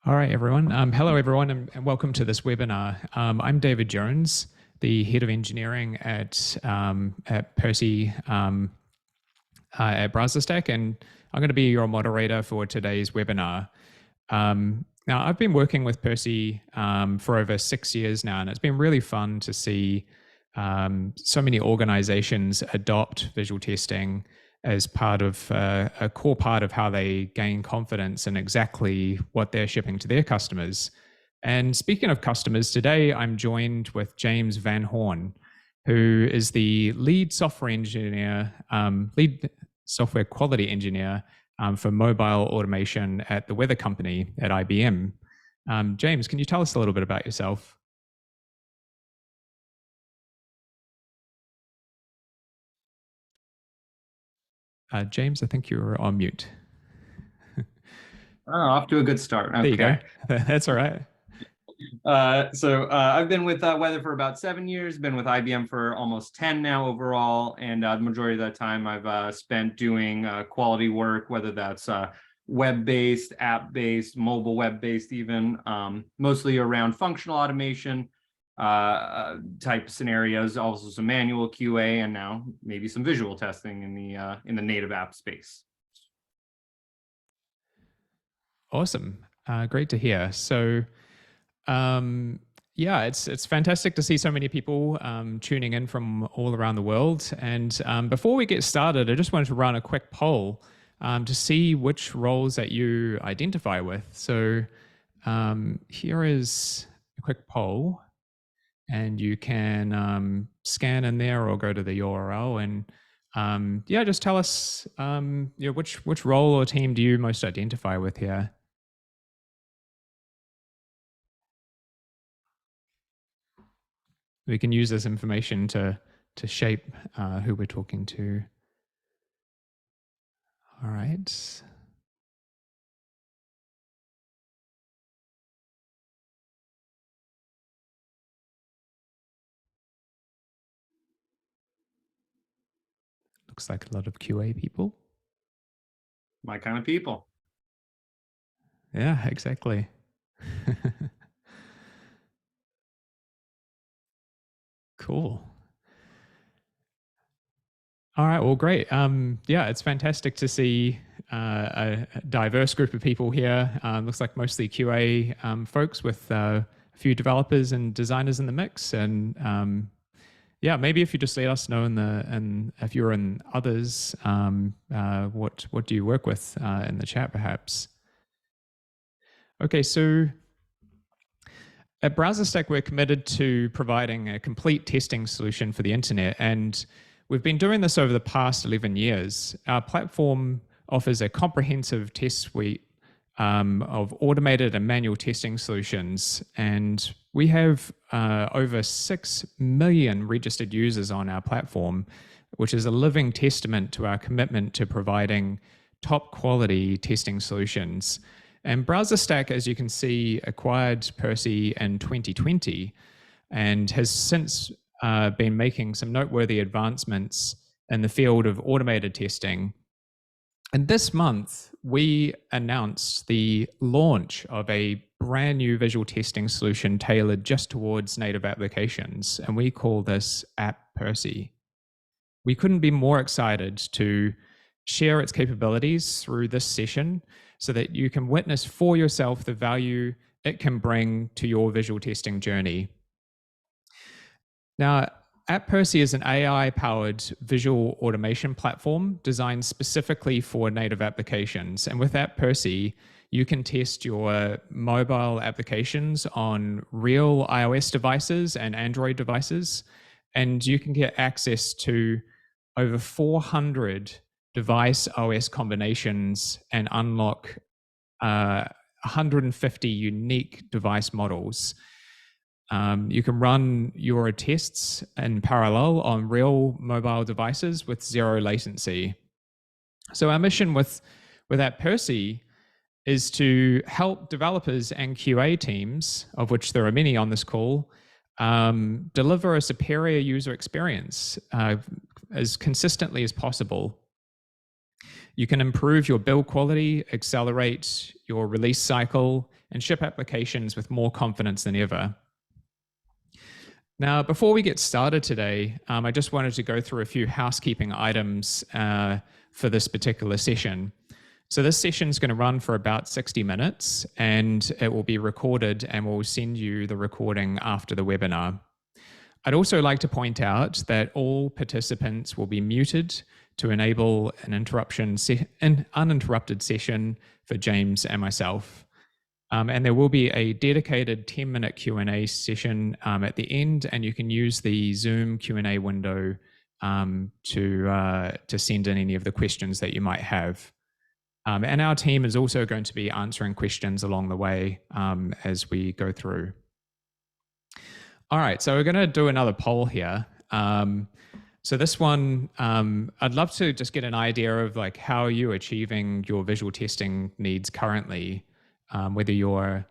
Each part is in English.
All right, everyone. Hello, everyone, and welcome to this webinar. I'm David Jones, the head of engineering at Percy at BrowserStack, and I'm going to be your moderator for today's webinar. Now, I've been working with Percy for over 6 years now, and it's been really fun to see so many organizations adopt visual testing as part of a core part of how they gain confidence in exactly what they're shipping to their customers. And speaking of customers, today I'm joined with James VanHorn, who is the lead software quality engineer for mobile automation at the weather company at IBM. James, can you tell us a little bit about yourself? James, I think you're on mute. Off to a good start. Okay. There you go. That's all right. I've been with Weather for about 7 years, been with IBM for almost 10 now overall, and the majority of that time I've spent doing quality work, whether that's web-based, app-based, mobile web-based even, mostly around functional automation type scenarios, also some manual QA, and now maybe some visual testing in the native app space. Awesome. Great to hear. So yeah, it's fantastic to see so many people tuning in from all around the world. And before we get started, I just wanted to run a quick poll to see which roles that you identify with. So here is a quick poll, and you can scan in there or go to the URL and yeah, just tell us which role or team do you most identify with here. We can use this information to shape who we're talking to. All right. Looks like a lot of QA people. My kind of people. Yeah, exactly. Cool. All right, well, great. Yeah, it's fantastic to see a diverse group of people here. Looks like mostly QA folks with a few developers and designers in the mix. And yeah, maybe if you just let us know and if you're in others, what do you work with in the chat, perhaps? Okay, so at BrowserStack, we're committed to providing a complete testing solution for the internet, and we've been doing this over the past 11 years. Our platform offers a comprehensive test suite of automated and manual testing solutions, and we have over 6 million registered users on our platform, which is a living testament to our commitment to providing top quality testing solutions. And BrowserStack, as you can see, acquired Percy in 2020 and has since been making some noteworthy advancements in the field of automated testing. And this month, we announced the launch of a brand new visual testing solution tailored just towards native applications, and we call this App Percy. We couldn't be more excited to share its capabilities through this session so that you can witness for yourself the value it can bring to your visual testing journey. Now, App Percy is an AI-powered visual automation platform designed specifically for native applications. And with App Percy, you can test your mobile applications on real iOS devices and Android devices, and you can get access to over 400 device OS combinations and unlock 150 unique device models. You can run your tests in parallel on real mobile devices with zero latency. So our mission with App Percy is to help developers and QA teams, of which there are many on this call, deliver a superior user experience as consistently as possible. You can improve your build quality, accelerate your release cycle, and ship applications with more confidence than ever. Now, before we get started today, I just wanted to go through a few housekeeping items for this particular session. So this session is going to run for about 60 minutes, and it will be recorded, and we'll send you the recording after the webinar. I'd also like to point out that all participants will be muted to enable an uninterrupted session for James and myself. And there will be a dedicated 10-minute Q&A session at the end, and you can use the Zoom Q&A window to send in any of the questions that you might have. And our team is also going to be answering questions along the way as we go through. All right, so we're going to do another poll here. So this one, I'd love to just get an idea of like how you're achieving your visual testing needs currently, whether you're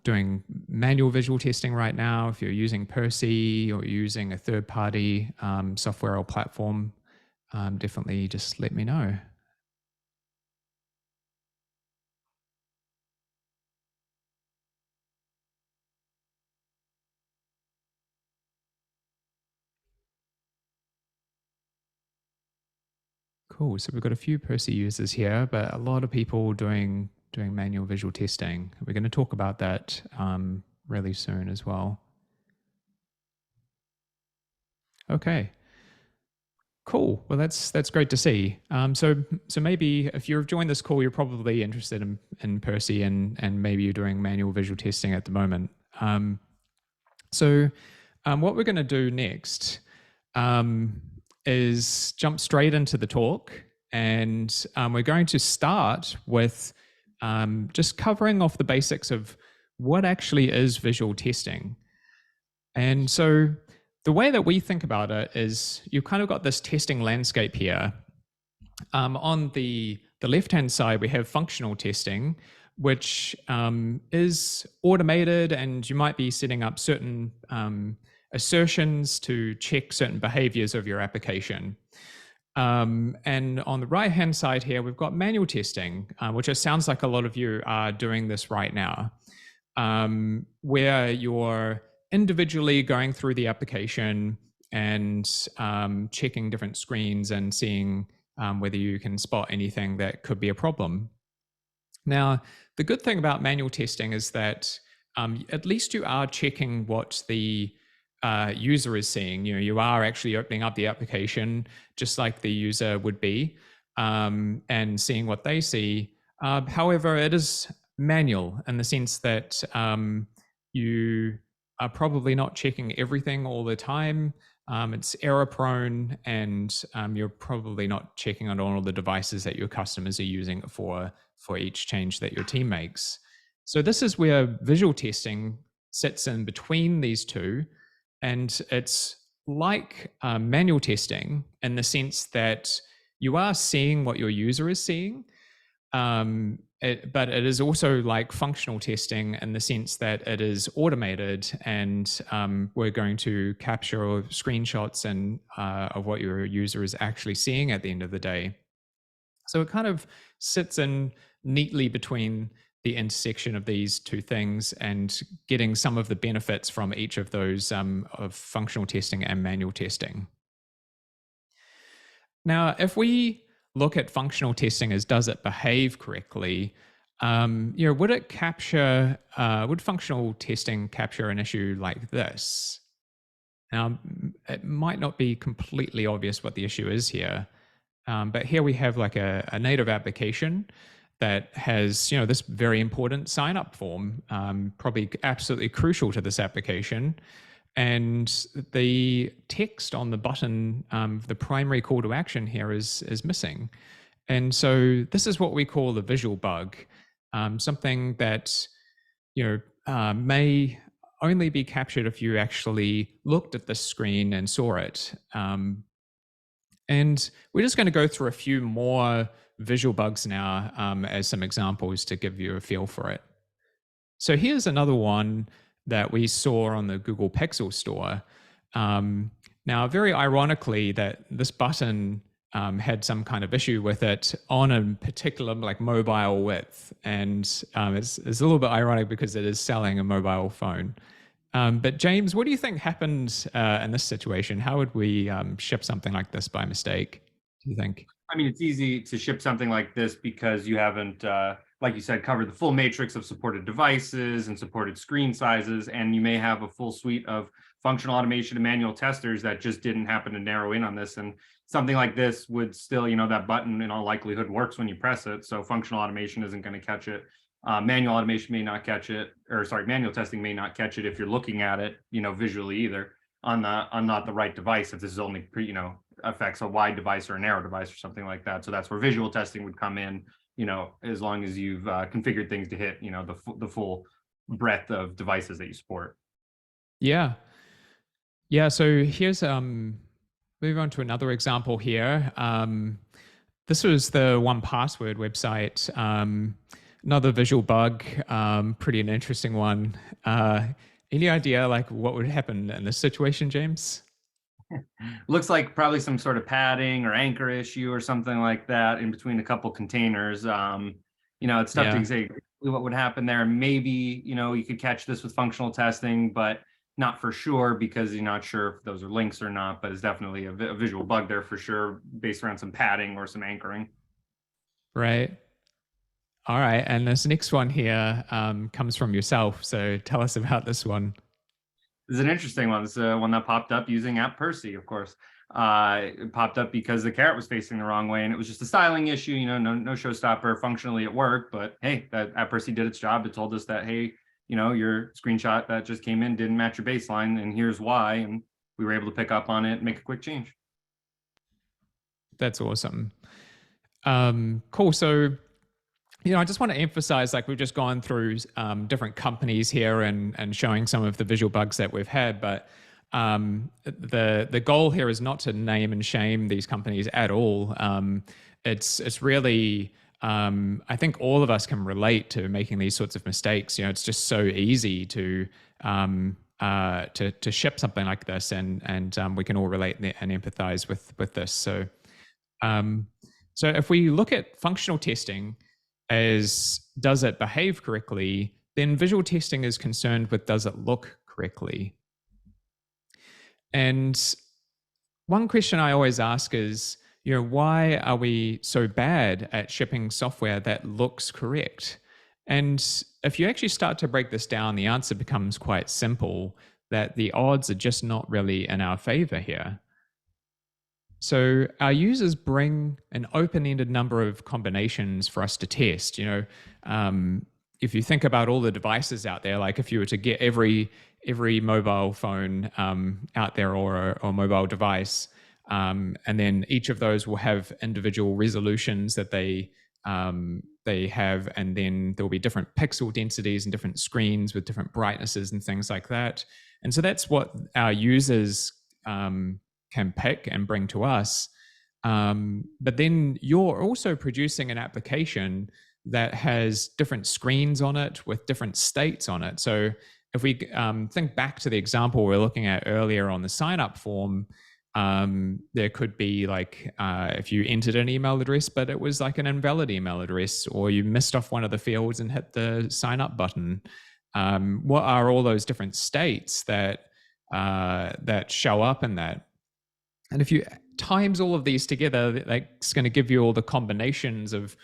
doing manual visual testing right now, if you're using Percy or using a third-party software or platform, definitely just let me know. Cool. So we've got a few Percy users here, but a lot of people doing manual visual testing. We're going to talk about that really soon as well. Okay. Cool. Well, that's great to see. So maybe if you've joined this call, you're probably interested in Percy and maybe you're doing manual visual testing at the moment. What we're going to do next is jump straight into the talk, and we're going to start with just covering off the basics of what actually is visual testing. And so the way that we think about it is you've kind of got this testing landscape here. On the left-hand side, we have functional testing, which is automated, and you might be setting up certain assertions to check certain behaviors of your application. And on the right-hand side here, we've got manual testing, which it sounds like a lot of you are doing this right now, where you're individually going through the application and checking different screens and seeing whether you can spot anything that could be a problem. Now, the good thing about manual testing is that at least you are checking what the user is seeing. You are actually opening up the application just like the user would be and seeing what they see. However, it is manual in the sense that you are probably not checking everything all the time. It's error prone, and you're probably not checking on all of the devices that your customers are using for each change that your team makes. So this is where visual testing sits in between these two. And it's like manual testing in the sense that you are seeing what your user is seeing, but it is also like functional testing in the sense that it is automated, and we're going to capture screenshots and of what your user is actually seeing at the end of the day. So it kind of sits in neatly between the intersection of these two things and getting some of the benefits from each of those of functional testing and manual testing. Now, if we look at functional testing as does it behave correctly, would it capture, would functional testing capture an issue like this? Now, it might not be completely obvious what the issue is here, but here we have like a native application that has, this very important sign-up form, probably absolutely crucial to this application. And the text on the button, the primary call to action here is missing. And so this is what we call the visual bug, something that, may only be captured if you actually looked at the screen and saw it. And we're just going to go through a few more visual bugs now as some examples to give you a feel for it. So here's another one that we saw on the Google Pixel Store. Now, very ironically, that this button had some kind of issue with it on a particular like mobile width, and it's a little bit ironic because it is selling a mobile phone. But James, what do you think happened in this situation? How would we ship something like this by mistake, do you think? I mean, it's easy to ship something like this because you haven't, like you said, covered the full matrix of supported devices and supported screen sizes, and you may have a full suite of functional automation and manual testers that just didn't happen to narrow in on this. And something like this would still, that button in all likelihood works when you press it. So functional automation isn't going to catch it. Manual automation may not catch it, or sorry, manual testing may not catch it if you're looking at it, visually either on not the right device. If this is only affects a wide device or a narrow device or something like that. So that's where visual testing would come in, as long as you've configured things to hit, the full breadth of devices that you support. Yeah. Yeah. So here's move on to another example here. This was the 1Password website. Another visual bug, pretty an interesting one. Any idea like what would happen in this situation, James? Looks like probably some sort of padding or anchor issue or something like that in between a couple containers. It's tough to say what would happen there. Maybe, you could catch this with functional testing, but not for sure because you're not sure if those are links or not, but it's definitely a visual bug there for sure based around some padding or some anchoring. Right. All right. And this next one here comes from yourself. So tell us about this one. This is an interesting one. This is one that popped up using App Percy, of course. It popped up because the caret was facing the wrong way, and it was just a styling issue. No showstopper. Functionally, it worked, but hey, that App Percy did its job. It told us that hey, your screenshot that just came in didn't match your baseline, and here's why. And we were able to pick up on it and make a quick change. That's awesome. Cool. So I just want to emphasize, like we've just gone through different companies here and showing some of the visual bugs that we've had, but the goal here is not to name and shame these companies at all. It's really, I think all of us can relate to making these sorts of mistakes. It's just so easy to ship something like this, and we can all relate and empathize with this. So if we look at functional testing as does it behave correctly, then visual testing is concerned with does it look correctly. And one question I always ask is, why are we so bad at shipping software that looks correct? And if you actually start to break this down, the answer becomes quite simple, that the odds are just not really in our favor here. So our users bring an open-ended number of combinations for us to test. If you think about all the devices out there, like if you were to get every mobile phone out there or a mobile device, and then each of those will have individual resolutions that they have, and then there will be different pixel densities and different screens with different brightnesses and things like that. And so that's what our users can pick and bring to us. But then you're also producing an application that has different screens on it with different states on it. So if we think back to the example we were looking at earlier on the sign up form, there could be like if you entered an email address, but it was like an invalid email address, or you missed off one of the fields and hit the sign up button. What are all those different states that show up in that? And if you times all of these together, that's going to give you all the combinations of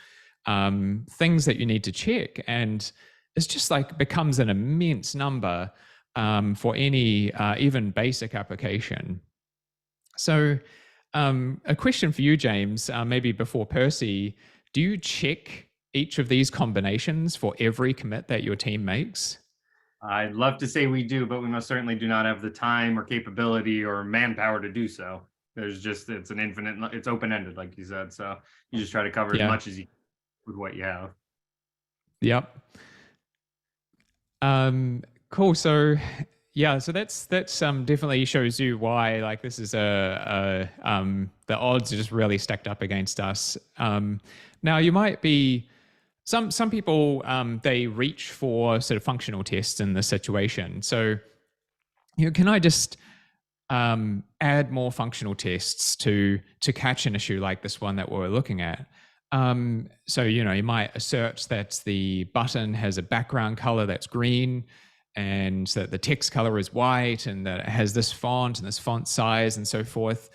things that you need to check. And it's just like becomes an immense number for any even basic application. So a question for you, James, maybe before Percy, do you check each of these combinations for every commit that your team makes? I'd love to say we do, but we most certainly do not have the time or capability or manpower to do so. It's an infinite, it's open-ended, like you said. So you just try to cover as much as you can with what you have. Yep. Cool. So yeah, so that's definitely shows you why like this is the odds are just really stacked up against us. Now you might be some people they reach for sort of functional tests in this situation. So can I just add more functional tests to catch an issue like this one that we're looking at. So, you might assert that the button has a background color that's green, and that the text color is white, and that it has this font and this font size and so forth.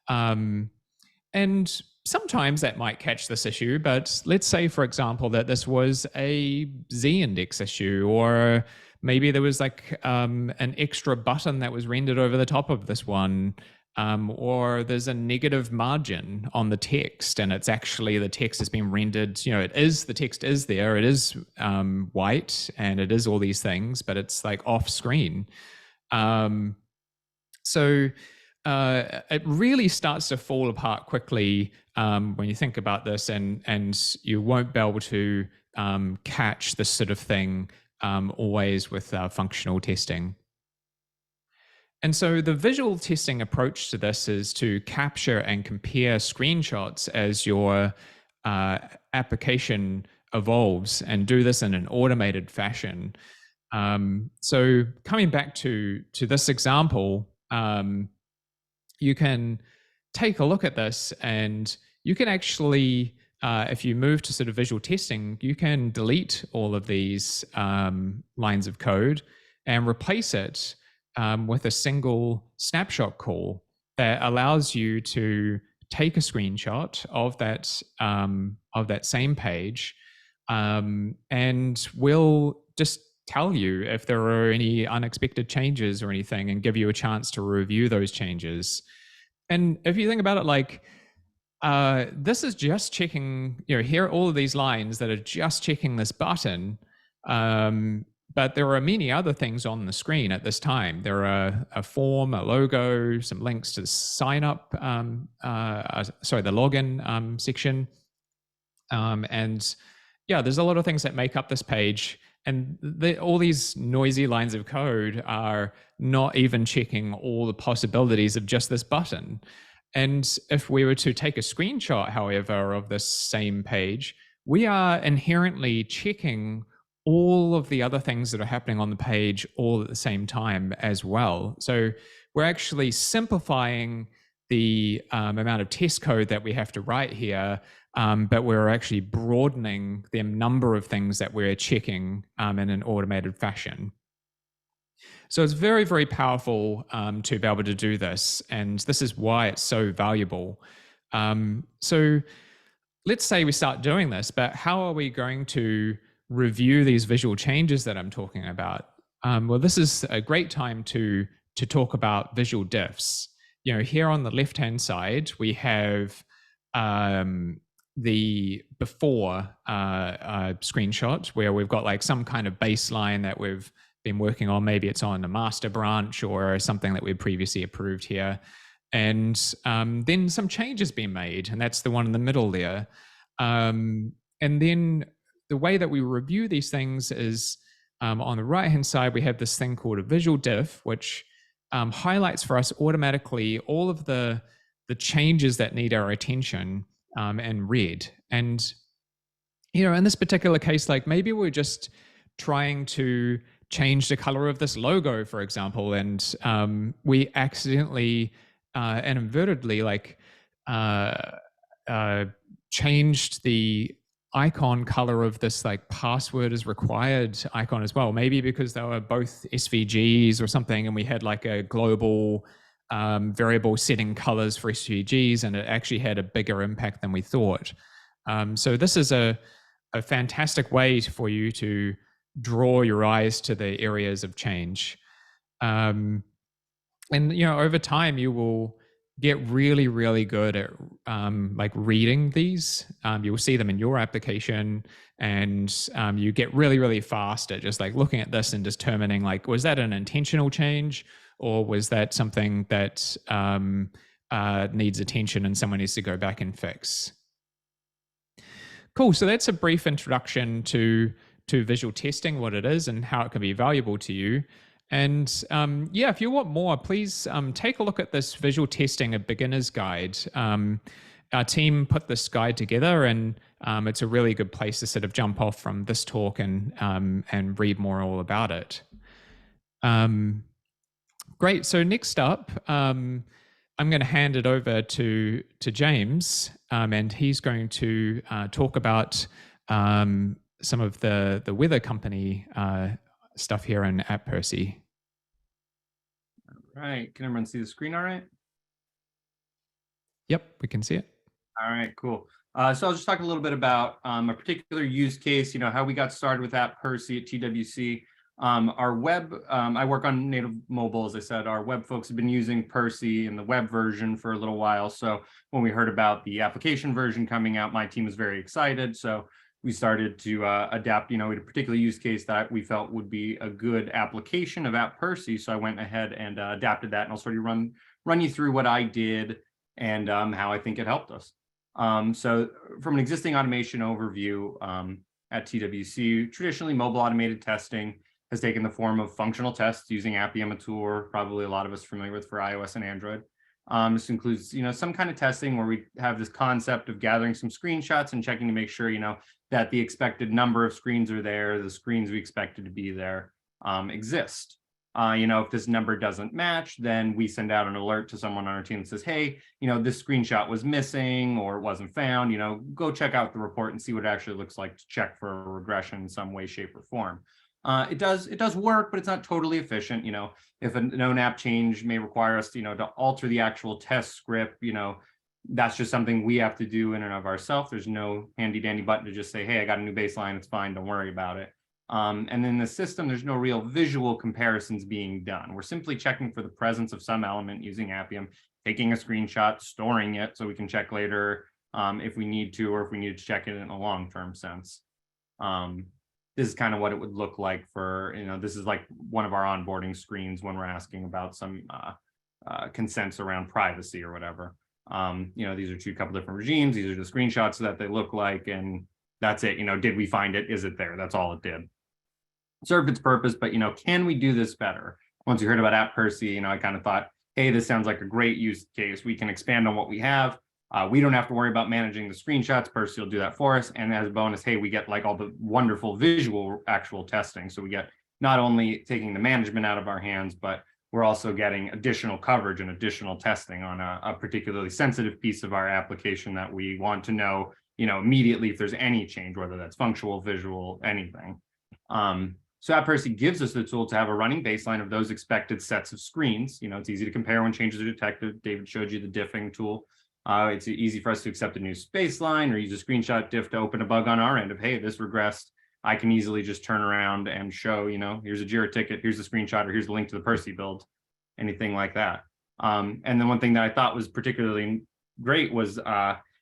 And sometimes that might catch this issue, but let's say, for example, that this was a z-index issue, or maybe there was like an extra button that was rendered over the top of this one, or there's a negative margin on the text, and it's actually the text has been rendered. The text is there, it is white, and it is all these things, but it's like off screen. So it really starts to fall apart quickly when you think about this, and you won't be able to catch this sort of thing always with functional testing. And so the visual testing approach to this is to capture and compare screenshots as your application evolves, and do this in an automated fashion. So coming back to this example, you can take a look at this, and you can actually, if you move to sort of visual testing, you can delete all of these lines of code and replace it with a single snapshot call that allows you to take a screenshot of that same page, and will just tell you if there are any unexpected changes or anything, and give you a chance to review those changes. And if you think about it, like this is just checking, here are all of these lines that are just checking this button. But there are many other things on the screen at this time. There are a form, a logo, some links to the sign up, the login section. And yeah, there's a lot of things that make up this page. And all these noisy lines of code are not even checking all the possibilities of just this button. And if we were to take a screenshot, however, of this same page, we are inherently checking all of the other things that are happening on the page all at the same time as well. So we're actually simplifying the amount of test code that we have to write here, but we're actually broadening the number of things that we're checking in an automated fashion. So it's very, very powerful to be able to do this, and this is why it's so valuable. So let's say we start doing this, but how are we going to review these visual changes that I'm talking about? Well, this is a great time to talk about visual diffs. Here on the left-hand side, we have the before screenshot, where we've got like some kind of baseline that we've been working on. Maybe it's on a master branch or something that we've previously approved here. And then some changes being made, and that's the one in the middle there. And then the way that we review these things is on the right-hand side, we have this thing called a visual diff, which highlights for us automatically all of the changes that need our attention in red. And, in this particular case, like maybe we're just trying to change the color of this logo, for example, and we accidentally and inadvertently changed the icon color of this like password is required icon as well. Maybe because they were both SVGs or something, and we had like a global variable setting colors for SVGs, and it actually had a bigger impact than we thought. So this is a fantastic way for you to draw your eyes to the areas of change. And over time you will get really, really good at like reading these. You will see them in your application, and you get really, really fast at just like looking at this and determining like, was that an intentional change, or was that something that needs attention and someone needs to go back and fix? Cool. So that's a brief introduction to visual testing, what it is and how it can be valuable to you. And if you want more, please take a look at this visual testing, a beginner's guide. Our team put this guide together, and it's a really good place to sort of jump off from this talk and read more all about it. Great. So next up, I'm going to hand it over to James, and he's going to talk about some of the weather company stuff here in App Percy. Right. Can everyone see the screen all right? Yep, we can see it. All right, cool. So I'll just talk a little bit about a particular use case, how we got started with App Percy at TWC. Our web, I work on native mobile, as I said. Our web folks have been using Percy in the web version for a little while. So when we heard about the application version coming out, my team was very excited. So we started to adapt, we had a particular use case that we felt would be a good application of App Percy. So I went ahead and adapted that, and I'll sort of run you through what I did and how I think it helped us. So from an existing automation overview at TWC, traditionally mobile automated testing has taken the form of functional tests using Appium, a tool probably a lot of us are familiar with for iOS and Android. This includes, some kind of testing where we have this concept of gathering some screenshots and checking to make sure, that the expected number of screens are there, the screens we expected to be there exist. If this number doesn't match, then we send out an alert to someone on our team that says, hey, this screenshot was missing or it wasn't found, go check out the report and see what it actually looks like to check for a regression in some way, shape, or form. It does work, but it's not totally efficient. If a known app change may require us, to alter the actual test script, that's just something we have to do in and of ourselves. There's no handy dandy button to just say, hey, I got a new baseline, it's fine, don't worry about it. And in the system, there's no real visual comparisons being done. We're simply checking for the presence of some element using Appium, taking a screenshot, storing it so we can check later if we need to, or if we need to check it in a long-term sense. This is kind of what it would look like for, this is like one of our onboarding screens when we're asking about some consents around privacy or whatever. These are a couple different regimes. These are the screenshots that they look like, and that's it. Did we find it? Is it there? That's all it did. Served its purpose, but can we do this better? Once you heard about App Percy, I kind of thought, hey, this sounds like a great use case. We can expand on what we have. We don't have to worry about managing the screenshots. Percy will do that for us. And as a bonus, hey, we get like all the wonderful visual actual testing. So we get not only taking the management out of our hands, but we're also getting additional coverage and additional testing on a particularly sensitive piece of our application that we want to know, immediately if there's any change, whether that's functional, visual, anything. So App Percy gives us the tool to have a running baseline of those expected sets of screens. It's easy to compare when changes are detected. David showed you the diffing tool. It's easy for us to accept a new baseline or use a screenshot diff to open a bug on our end of, hey, this regressed. I can easily just turn around and show, here's a Jira ticket, here's the screenshot, or here's the link to the Percy build, anything like that. And then one thing that I thought was particularly great was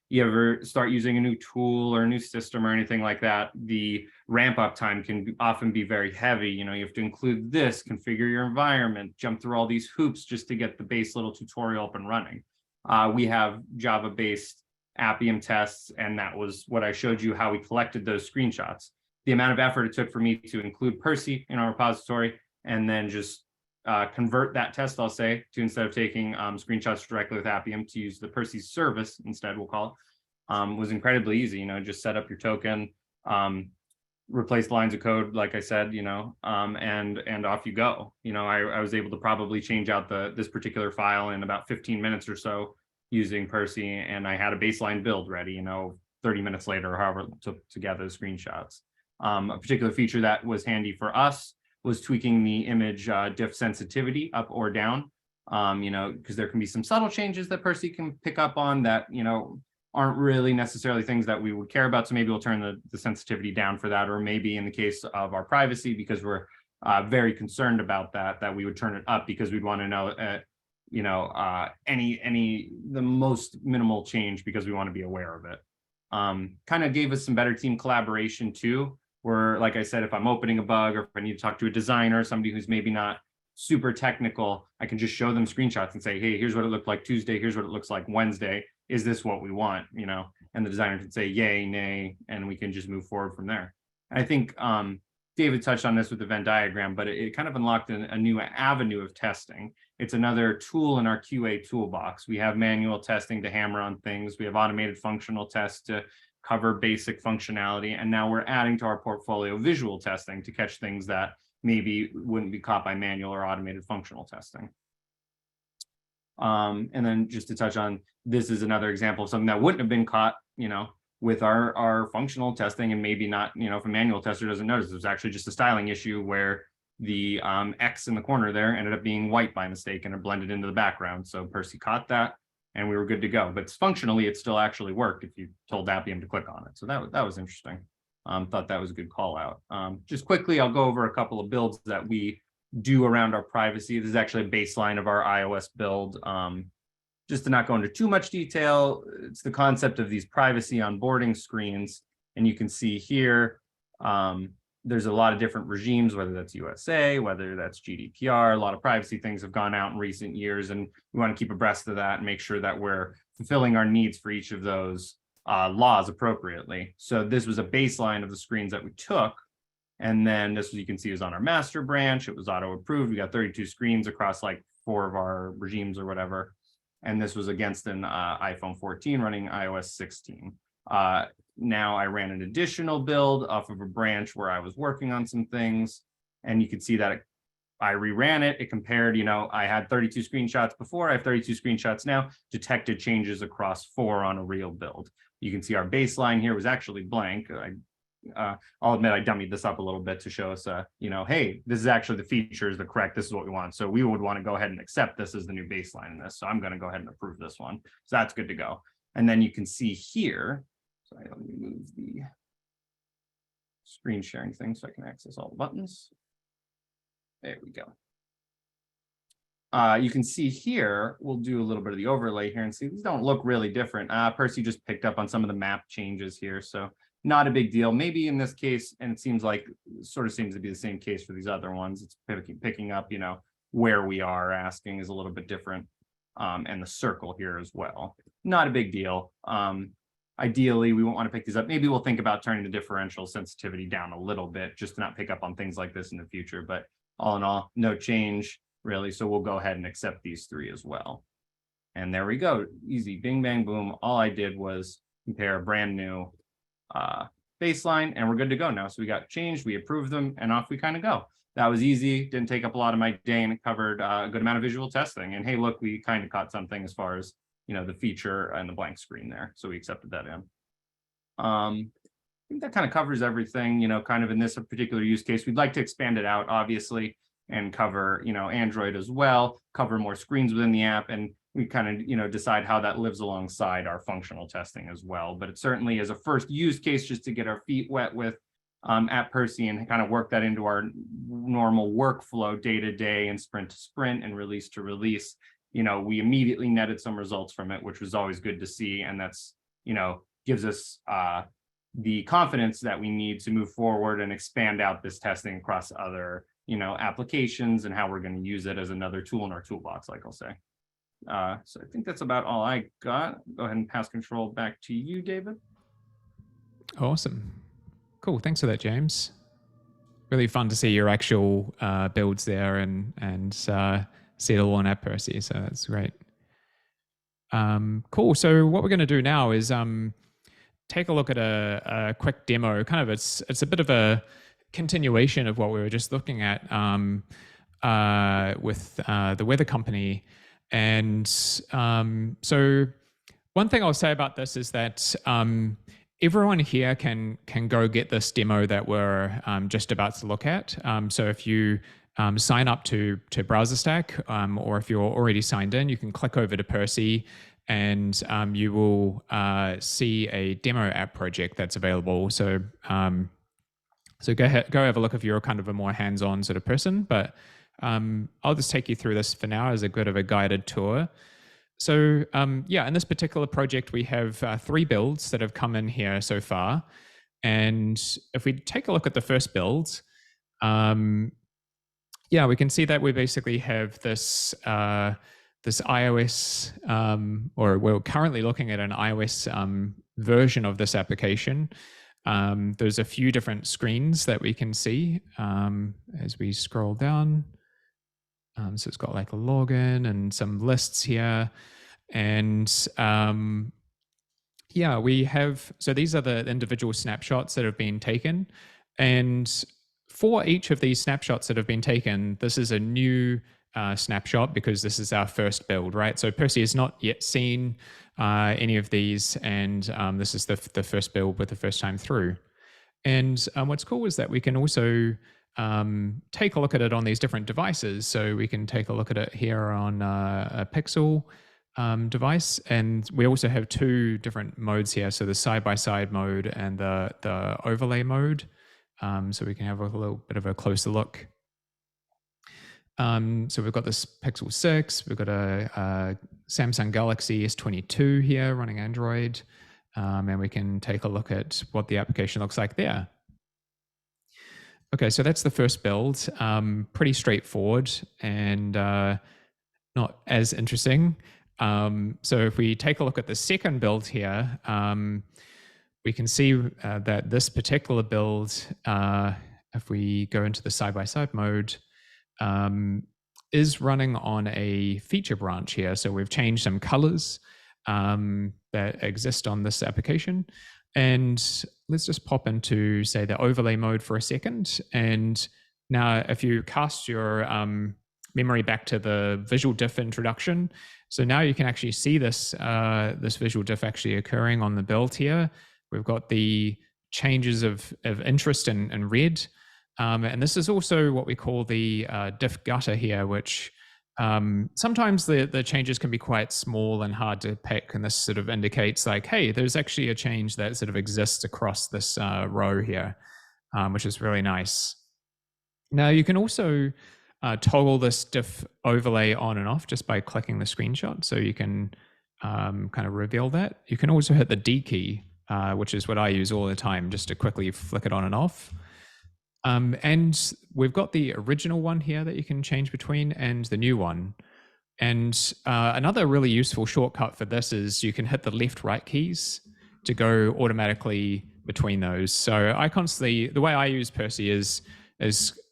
you ever start using a new tool or a new system or anything like that, the ramp up time can often be very heavy. You have to include this, configure your environment, jump through all these hoops just to get the base little tutorial up and running. We have Java-based Appium tests, and that was what I showed you how we collected those screenshots. The amount of effort it took for me to include Percy in our repository and then just convert that test, I'll say, to instead of taking screenshots directly with Appium to use the Percy service instead, we'll call it, was incredibly easy. Just set up your token, replace lines of code, like I said, and off you go. I was able to probably change out this particular file in about 15 minutes or so using Percy, and I had a baseline build ready, 30 minutes later, or however it took to gather the screenshots. A particular feature that was handy for us was tweaking the image diff sensitivity up or down, because there can be some subtle changes that Percy can pick up on that, aren't really necessarily things that we would care about. So maybe we'll turn the sensitivity down for that, or maybe in the case of our privacy, because we're very concerned about that we would turn it up because we'd want to know, the most minimal change because we want to be aware of it. Kind of gave us some better team collaboration too, where, like I said, if I'm opening a bug or if I need to talk to a designer, somebody who's maybe not super technical, I can just show them screenshots and say, hey, here's what it looked like Tuesday, here's what it looks like Wednesday. Is this what we want? And the designer can say yay, nay, and we can just move forward from there. I think David touched on this with the Venn diagram, but it kind of unlocked a new avenue of testing. It's another tool in our QA toolbox. We have manual testing to hammer on things. We have automated functional tests to cover basic functionality. And now we're adding to our portfolio visual testing to catch things that maybe wouldn't be caught by manual or automated functional testing. And then just to touch on, this is another example of something that wouldn't have been caught, with our functional testing, and maybe not, if a manual tester doesn't notice. It was actually just a styling issue where the X in the corner there ended up being white by mistake, and it blended into the background. So Percy caught that, and we were good to go. But functionally, it still actually worked if you told Appium to click on it. So that was interesting. Thought that was a good call out. Just quickly, I'll go over a couple of builds that we do around our privacy. This is actually a baseline of our iOS build. Just to not go into too much detail, it's the concept of these privacy onboarding screens. And you can see here, there's a lot of different regimes, whether that's USA, whether that's GDPR. A lot of privacy things have gone out in recent years, and we want to keep abreast of that and make sure that we're fulfilling our needs for each of those laws appropriately. So this was a baseline of the screens that we took. And then this, you can see, is on our master branch. It was auto approved. We got 32 screens across like 4 of our regimes or whatever. And this was against an iPhone 14 running iOS 16. Now I ran an additional build off of a branch where I was working on some things. And you can see that I reran it. It compared, I had 32 screenshots before. I have 32 screenshots now. Detected changes across 4 on a real build. You can see our baseline here was actually blank. I'll admit I dummied this up a little bit to show us, hey, this is actually the features, the correct, this is what we want. So we would want to go ahead and accept this as the new baseline in this. So I'm going to go ahead and approve this one. So that's good to go. And then you can see here, sorry, let me move the screen sharing thing so I can access all the buttons. There we go. You can see here, we'll do a little bit of the overlay here and see these don't look really different. Percy just picked up on some of the map changes here. So not a big deal. Maybe in this case, and it seems like, sort of seems to be the same case for these other ones. It's picking up, where we are asking is a little bit different. And the circle here as well. Not a big deal. Ideally, we won't want to pick these up. Maybe we'll think about turning the differential sensitivity down a little bit just to not pick up on things like this in the future. But all in all, no change really. So we'll go ahead and accept these 3 as well. And there we go. Easy, bing, bang, boom. All I did was compare a brand new baseline, and we're good to go now. So we got changed, we approved them, and off we kind of go. That was easy, didn't take up a lot of my day, and it covered a good amount of visual testing. And hey, look, we kind of caught something as far as, the feature and the blank screen there. So we accepted that in. I think that kind of covers everything, kind of in this particular use case. We'd like to expand it out, obviously, and cover, Android as well, cover more screens within the app, and we kind of, decide how that lives alongside our functional testing as well. But it certainly is a first use case just to get our feet wet with App Percy and kind of work that into our normal workflow day to day and sprint to sprint and release to release. We immediately netted some results from it, which was always good to see. And that's, gives us the confidence that we need to move forward and expand out this testing across other, applications and how we're going to use it as another tool in our toolbox, like I'll say. So I think that's about all I got. Go ahead and pass control back to you, David. Awesome. Cool. Thanks for that, James. Really fun to see your actual builds there and see it all on App Percy. So that's great. Cool. So what we're going to do now is take a look at a quick demo. Kind of it's a bit of a continuation of what we were just looking at with the weather company. And so one thing I'll say about this is that everyone here can go get this demo that we're just about to look at. So if you sign up to BrowserStack, or if you're already signed in, you can click over to Percy and you will see a demo app project that's available. So so go have a look if you're kind of a more hands-on sort of person, but I'll just take you through this for now as a bit of a guided tour. So yeah, in this particular project, we have 3 builds that have come in here so far. And if we take a look at the first build, yeah, we can see that we basically have this this iOS, or we're currently looking at an iOS version of this application. There's a few different screens that we can see as we scroll down. So it's got like a login and some lists here. And yeah, we have, so these are the individual snapshots that have been taken. And for each of these snapshots that have been taken, this is a new snapshot because this is our first build, right? So Percy has not yet seen any of these, and this is the first build with the first time through. And what's cool is that we can also take a look at it on these different devices. So we can take a look at it here on a Pixel device, and we also have two different modes here. So the side-by-side mode and the overlay mode. So we can have a little bit of a closer look. So we've got this Pixel 6, we've got a Samsung Galaxy S22 here running Android, and we can take a look at what the application looks like there. Okay, so that's the first build. Pretty straightforward and not as interesting. So if we take a look at the second build here, we can see that this particular build, if we go into the side-by-side mode, is running on a feature branch here. So we've changed some colors that exist on this application. And let's just pop into, say, the overlay mode for a second. And now if you cast your memory back to the visual diff introduction, so now you can actually see this, this visual diff actually occurring on the build here. We've got the changes of interest in red. And this is also what we call the diff gutter here, which sometimes the changes can be quite small and hard to pick. And this sort of indicates like, hey, there's actually a change that sort of exists across this row here, which is really nice. Now you can also toggle this diff overlay on and off just by clicking the screenshot. So you can kind of reveal that. You can also hit the D key, which is what I use all the time, just to quickly flick it on and off. And we've got the original one here that you can change between and the new one. And another really useful shortcut for this is you can hit the left-right keys to go automatically between those. So I constantly, the way I use Percy is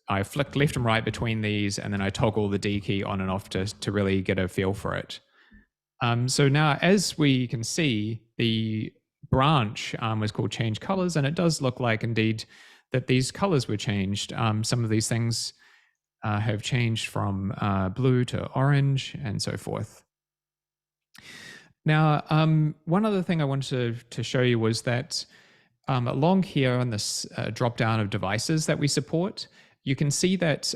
I flick left and right between these, and then I toggle the D key on and off to really get a feel for it. So now, as we can see, the branch was called Change Colors, and it does look like indeed that these colors were changed. Some of these things have changed from blue to orange and so forth. Now, one other thing I wanted to show you was that along here on this drop down of devices that we support, you can see that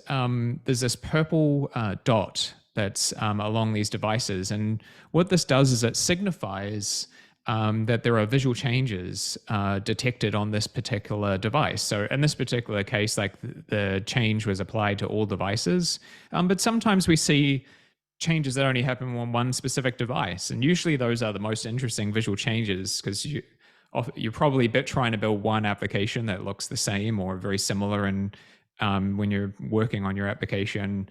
there's this purple dot that's along these devices. And what this does is it signifies that there are visual changes detected on this particular device. So in this particular case, like the change was applied to all devices, but sometimes we see changes that only happen on one specific device. And usually those are the most interesting visual changes because you're probably trying to build one application that looks the same or very similar. And when you're working on your application,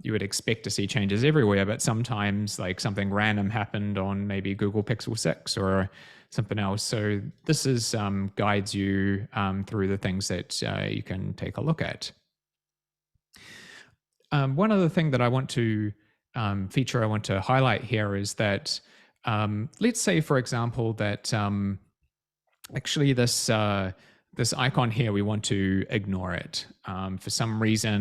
you would expect to see changes everywhere, but sometimes like something random happened on maybe Google Pixel 6 or something else. So this is guides you through the things that you can take a look at. One other thing that I want to feature I want to highlight here is that let's say, for example, that actually this this icon here, we want to ignore it. For some reason,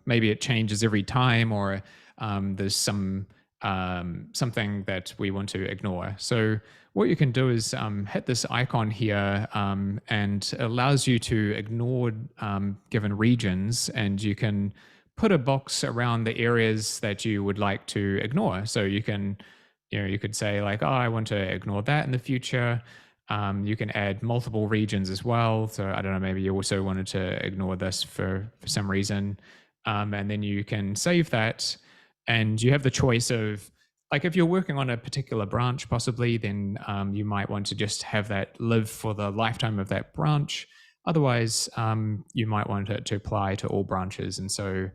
maybe it changes every time, or there's something that we want to ignore. So what you can do is hit this icon here, and it allows you to ignore given regions, and you can put a box around the areas that you would like to ignore. So you can, you could say like, oh, I want to ignore that in the future. You can add multiple regions as well. So I don't know, maybe you also wanted to ignore this for some reason. And then you can save that, and you have the choice of, like, if you're working on a particular branch possibly, then you might want to just have that live for the lifetime of that branch. Otherwise, you might want it to apply to all branches. And so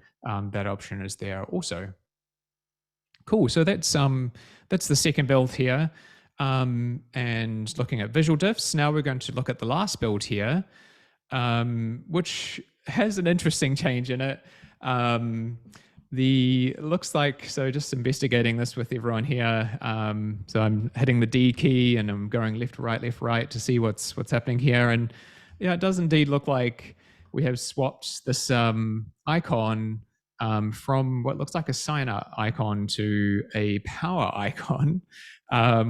that option is there also. Cool, so that's the second build here. And looking at visual diffs, now we're going to look at the last build here, which has an interesting change in it. Looks like, so just investigating this with everyone here. So I'm hitting the D key and I'm going left, right to see what's happening here. And yeah, it does indeed look like we have swapped this icon from what looks like a sign up icon to a power icon,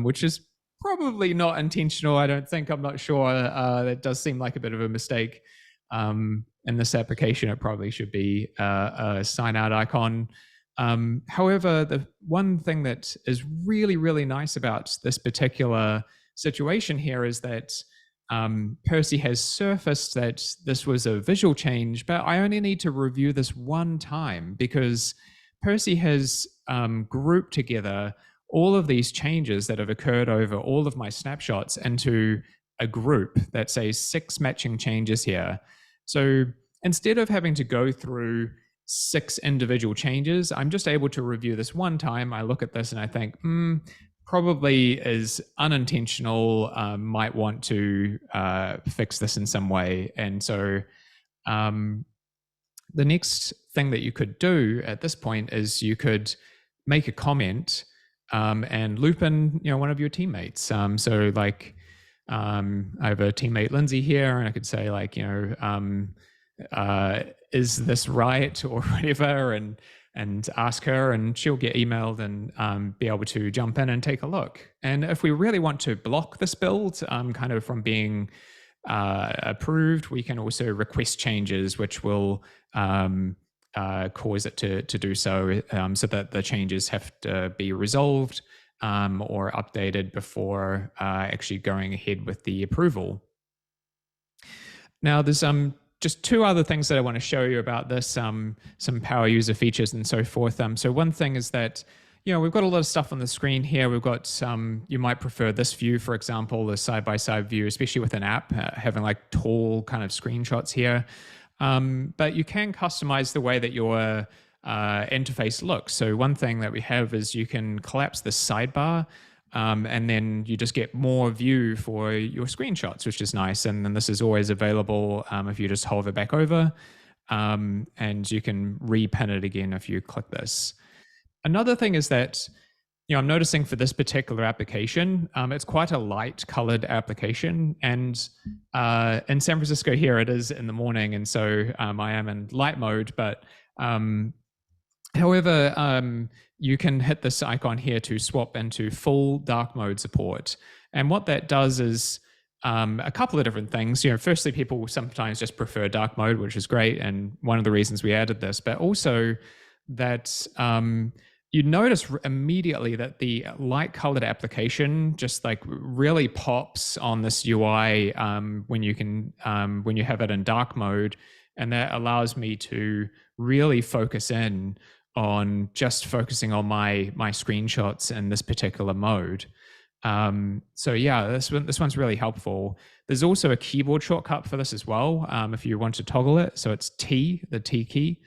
which is probably not intentional. I don't think. I'm not sure. That does seem like a bit of a mistake. In this application, it probably should be a sign out icon. However, the one thing that is really, really nice about this particular situation here is that Percy has surfaced that this was a visual change, but I only need to review this one time because Percy has grouped together all of these changes that have occurred over all of my snapshots into a group that says 6 matching changes here. So instead of having to go through 6 individual changes, I'm just able to review this one time. I look at this and I think, probably is unintentional, might want to fix this in some way. And so the next thing that you could do at this point is you could make a comment and loop in, one of your teammates. So like I have a teammate Lindsay here, and I could say like, is this right or whatever, and ask her, and she'll get emailed and be able to jump in and take a look. And if we really want to block this build kind of from being approved, we can also request changes, which will cause it to do so, so that the changes have to be resolved or updated before actually going ahead with the approval. Now, there's just 2 other things that I want to show you about this, some power user features and so forth. So one thing is that, we've got a lot of stuff on the screen here. We've got you might prefer this view, for example, the side-by-side view, especially with an app, having like tall kind of screenshots here. But you can customize the way that your interface looks. So one thing that we have is you can collapse the sidebar, and then you just get more view for your screenshots, which is nice. And then this is always available if you just hover back over, and you can repin it again if you click this. Another thing is that, I'm noticing for this particular application, it's quite a light colored application. And in San Francisco here, it is in the morning. And so I am in light mode, but however, you can hit this icon here to swap into full dark mode support. And what that does is a couple of different things. Firstly, people sometimes just prefer dark mode, which is great. And one of the reasons we added this, but also that you notice immediately that the light colored application just like really pops on this UI when you have it in dark mode. And that allows me to really focus in on just focusing on my screenshots in this particular mode. So yeah, this one's really helpful. There's also a keyboard shortcut for this as well, if you want to toggle it. So it's T, the T key.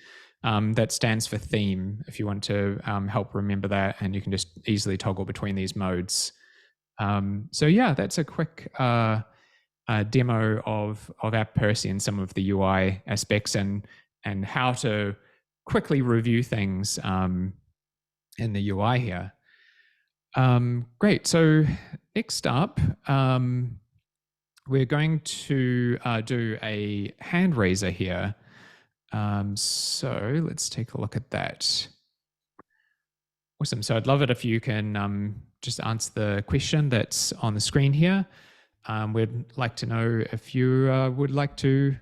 That stands for theme, if you want to help remember that, and you can just easily toggle between these modes. So yeah, that's a quick demo of App Percy and some of the UI aspects and how to quickly review things in the UI here. Great. So next up, we're going to do a hand raiser here. So let's take a look at that. Awesome. So I'd love it if you can just answer the question that's on the screen here. We'd like to know if you would like to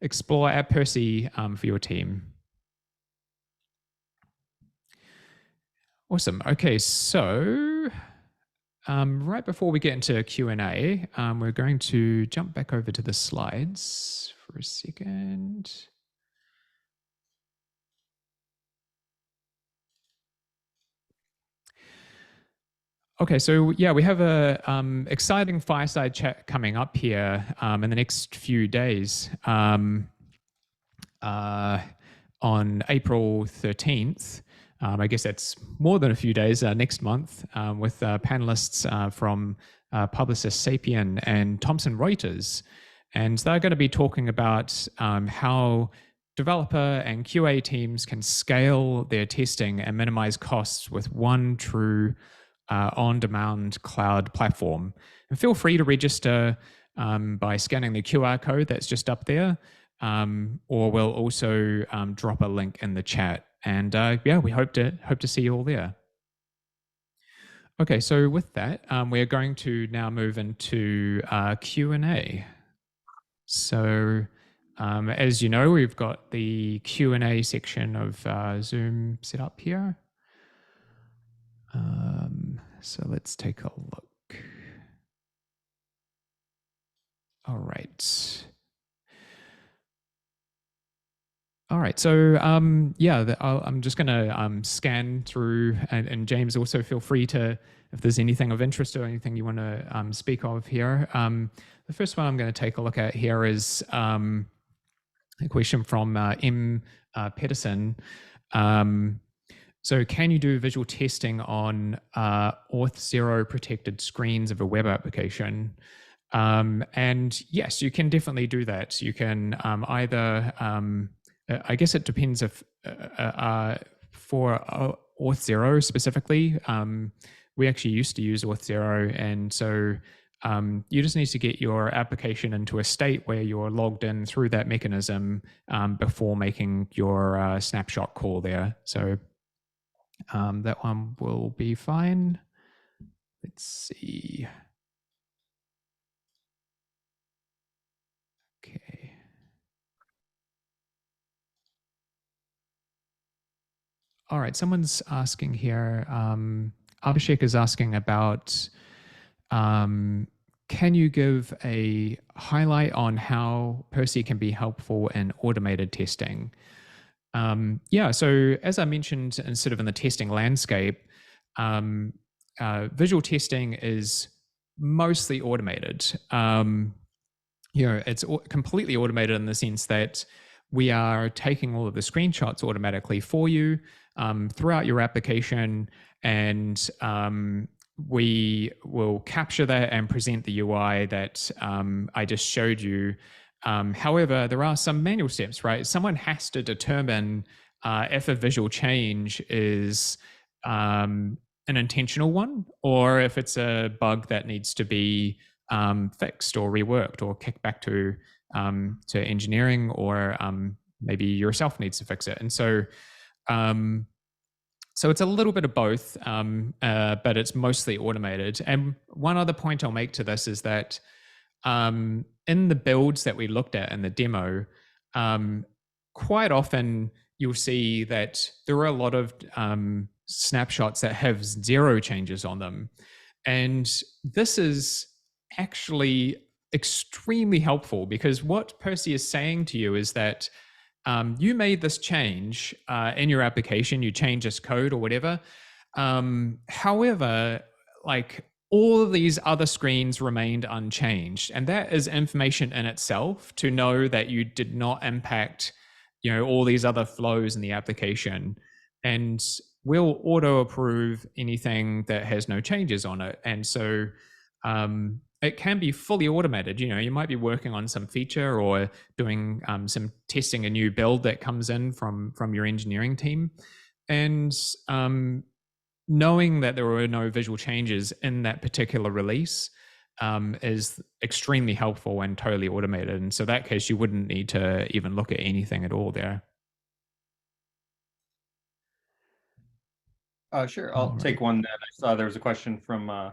explore App Percy for your team. Awesome. Okay, so right before we get into Q&A, we're going to jump back over to the slides for a second. Okay, so yeah, we have a exciting fireside chat coming up here in the next few days. On April 13th, I guess that's more than a few days, next month, with panelists from Publicis Sapient and Thomson Reuters. And they're going to be talking about how developer and QA teams can scale their testing and minimize costs with one true on-demand cloud platform. And feel free to register by scanning the QR code that's just up there. or we'll also drop a link in the chat. And yeah, we hope to see you all there. Okay, so with that, we're going to now move into Q&A. So, as you know, we've got the Q&A section of Zoom set up here. So let's take a look. All right. All right. So yeah, I'm just going to scan through, and James, also feel free to, if there's anything of interest or anything you want to speak of here. The first one I'm going to take a look at here is a question from M. Pedersen. So can you do visual testing on Auth0 protected screens of a web application? And yes, you can definitely do that. You can either, I guess it depends if for Auth0 specifically, we actually used to use Auth0, and so you just need to get your application into a state where you're logged in through that mechanism before making your snapshot call there. So that one will be fine. Let's see. Okay. All right, someone's asking here. Abhishek is asking about can you give a highlight on how Percy can be helpful in automated testing? Yeah, so as I mentioned, in sort of in the testing landscape, visual testing is mostly automated. It's completely automated in the sense that we are taking all of the screenshots automatically for you throughout your application, and we will capture that and present the UI that I just showed you. However, there are some manual steps, right? Someone has to determine if a visual change is an intentional one, or if it's a bug that needs to be fixed or reworked or kicked back to engineering, or maybe yourself needs to fix it. And so so it's a little bit of both, but it's mostly automated. And one other point I'll make to this is that in the builds that we looked at in the demo, quite often you'll see that there are a lot of snapshots that have 0 changes on them. And this is actually extremely helpful, because what Percy is saying to you is that you made this change in your application, you change this code or whatever. However, like, all of these other screens remained unchanged, and that is information in itself to know that you did not impact, all these other flows in the application, and will auto approve anything that has no changes on it. And so it can be fully automated. You might be working on some feature or doing some testing a new build that comes in from your engineering team, and knowing that there were no visual changes in that particular release is extremely helpful and totally automated. And so that case, you wouldn't need to even look at anything at all there. Sure. I'll All take right. one that I saw. There was a question from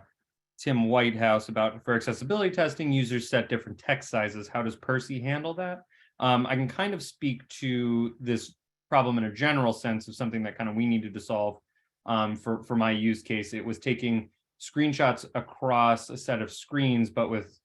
Tim Whitehouse about, for accessibility testing, users set different text sizes. How does Percy handle that? I can kind of speak to this problem in a general sense of something that kind of we needed to solve. For my use case, it was taking screenshots across a set of screens, but with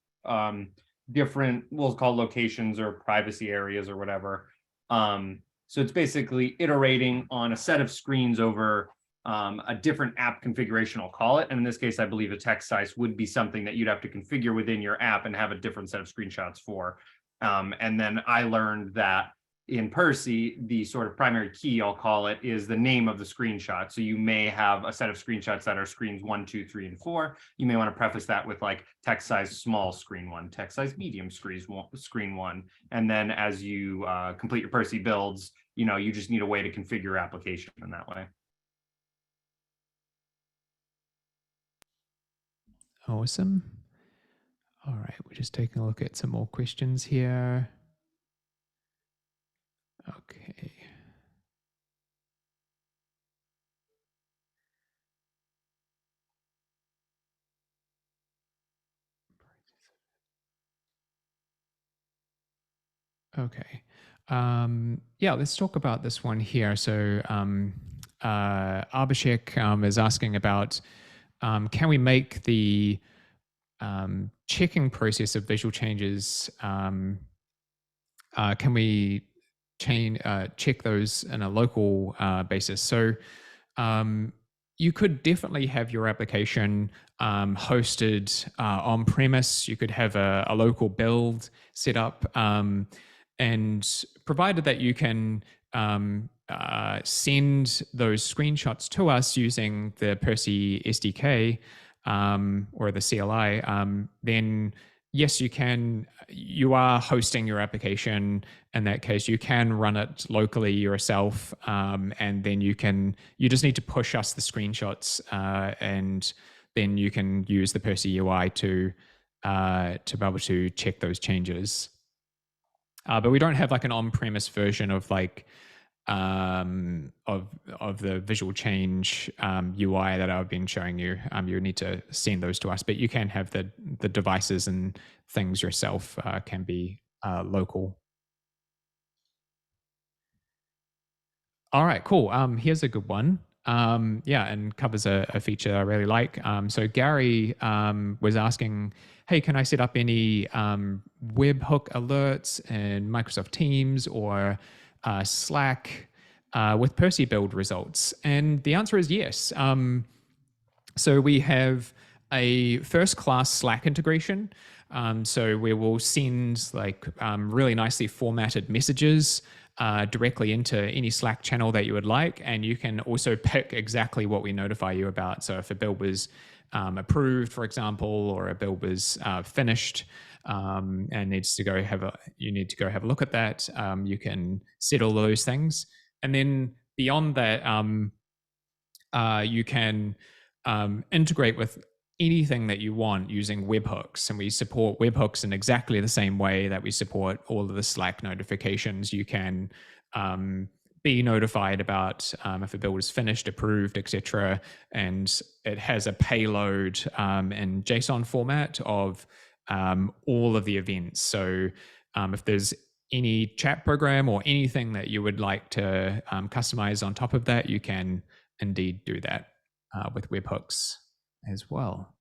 different, we'll call locations or privacy areas or whatever. So it's basically iterating on a set of screens over a different app configuration, I'll call it. And in this case, I believe a text size would be something that you'd have to configure within your app and have a different set of screenshots for. And then I learned that in Percy, the sort of primary key, I'll call it, is the name of the screenshot. So you may have a set of screenshots that are screens 1, 2, 3, and 4. You may want to preface that with like text size small screen 1, text size medium screen 1. And then as you complete your Percy builds, you just need a way to configure your application in that way. Awesome. All right, we're just taking a look at some more questions here. Okay. Okay. Yeah, let's talk about this one here. So, Abhishek is asking about, can we make the checking process of visual changes, can we check those in a local basis? So, um, you could definitely have your application hosted on premise. You could have a local build set up, and provided that you can send those screenshots to us using the Percy SDK or the CLI, then yes, you can. You are hosting your application. In that case, you can run it locally yourself, and then you just need to push us the screenshots, and then you can use the Percy UI to be able to check those changes. But we don't have like an on-premise version of like of the visual change UI that I've been showing you. You need to send those to us, but you can have the devices and things yourself, can be local. All right, cool. Here's a good one. Yeah, and covers a feature I really like. So Gary was asking, hey, can I set up any webhook alerts in Microsoft Teams or Slack with Percy build results? And the answer is yes. So we have a first class Slack integration. So we will send like really nicely formatted messages directly into any Slack channel that you would like. And you can also pick exactly what we notify you about. So if a build was approved, for example, or a build was finished, and you need to go have a look at that, you can set all those things. And then beyond that, you can integrate with anything that you want using webhooks. And we support webhooks in exactly the same way that we support all of the Slack notifications. You can be notified about if a build is finished, approved, etc. And it has a payload in JSON format of all of the events. So if there's any chat program or anything that you would like to customize on top of that, you can indeed do that with webhooks as well.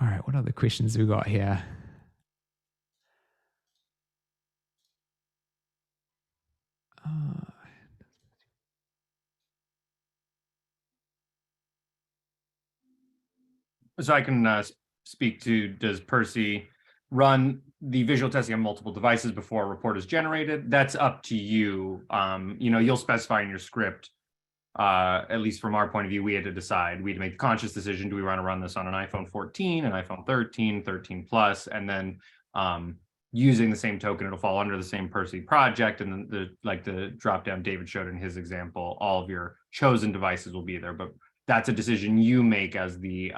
All right, what other questions we got here? Uh, So I can speak to, does Percy run the visual testing on multiple devices before a report is generated? That's up to you. You'll specify in your script, at least from our point of view, we had to decide, we had to make a conscious decision. Do we want to run this on an iPhone 14, an iPhone 13, 13 Plus, and then using the same token, it'll fall under the same Percy project. And then the drop down David showed in his example, all of your chosen devices will be there. But that's a decision you make as the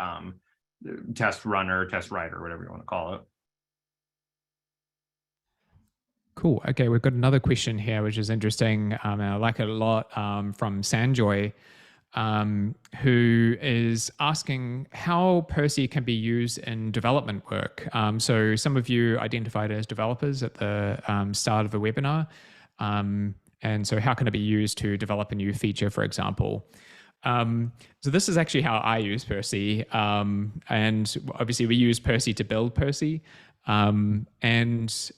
test runner, test writer, whatever you want to call it. Cool. Okay, we've got another question here, which is interesting. And I like it a lot, from Sanjoy, who is asking how Percy can be used in development work. So some of you identified as developers at the start of the webinar. And so how can it be used to develop a new feature, for example? So this is actually how I use Percy. And obviously we use Percy to build Percy. And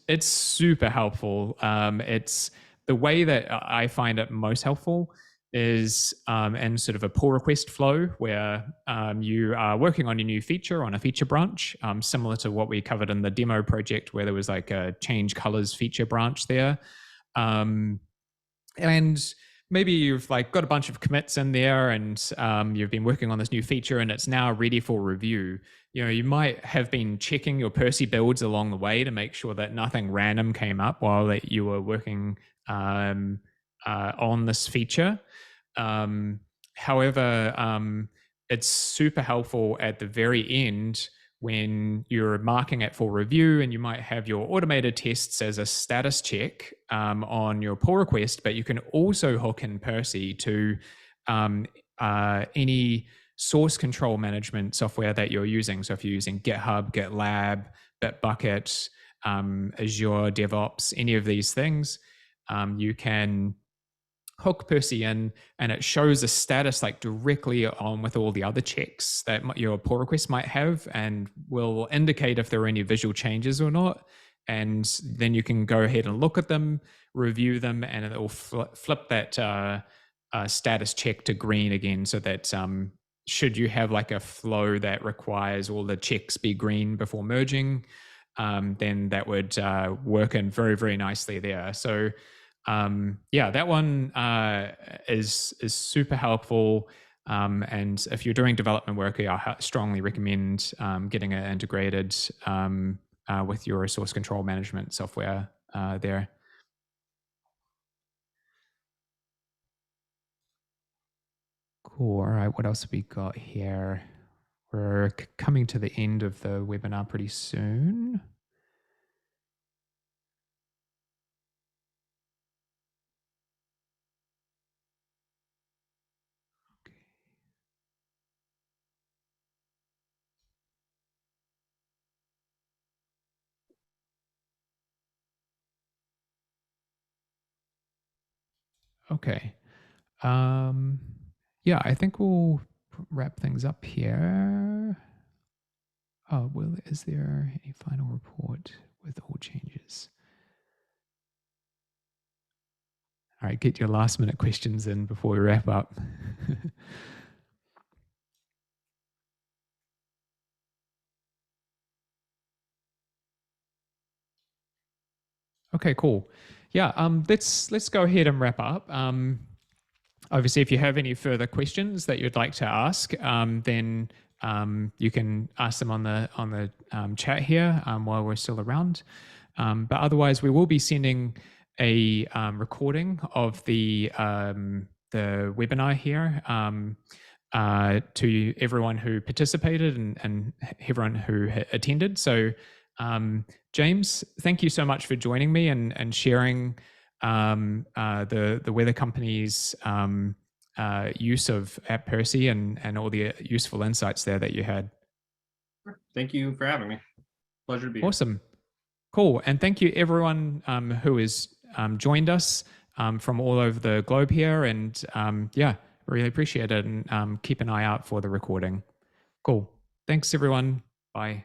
it's super helpful. It's the way that I find it most helpful is in sort of a pull request flow where you are working on a new feature on a feature branch, similar to what we covered in the demo project where there was like a change colors feature branch there. And maybe you've like got a bunch of commits in there and you've been working on this new feature and it's now ready for review. You might have been checking your Percy builds along the way to make sure that nothing random came up while that you were working on this feature. However, it's super helpful at the very end when you're marking it for review, and you might have your automated tests as a status check on your pull request, but you can also hook in Percy to um, any source control management software that you're using. So if you're using GitHub, GitLab, Bitbucket, Azure DevOps, any of these things, you can hook Percy in, and it shows a status like directly on with all the other checks that your pull request might have, and will indicate if there are any visual changes or not. And then you can go ahead and look at them, review them, and it will flip that status check to green again, so that should you have like a flow that requires all the checks be green before merging, then that would work in very, very nicely there. So yeah, that one is super helpful. And if you're doing development work, I strongly recommend getting it integrated with your source control management software there. Cool. All right. What else have we got here? We're coming to the end of the webinar pretty soon. Okay. Yeah, I think we'll wrap things up here. Oh, well, is there a final report with all changes? All right, get your last minute questions in before we wrap up. Okay, cool. Yeah, let's go ahead and wrap up. Obviously, if you have any further questions that you'd like to ask, then you can ask them on the chat here while we're still around. But otherwise, we will be sending a recording of the webinar here to everyone who participated and everyone who attended. So, James, thank you so much for joining me and sharing the weather company's use of App Percy and all the useful insights there that you had. Thank you for having me. Pleasure to be here. Awesome. Cool. And thank you everyone who has joined us from all over the globe here. And yeah, really appreciate it. And keep an eye out for the recording. Cool. Thanks everyone. Bye.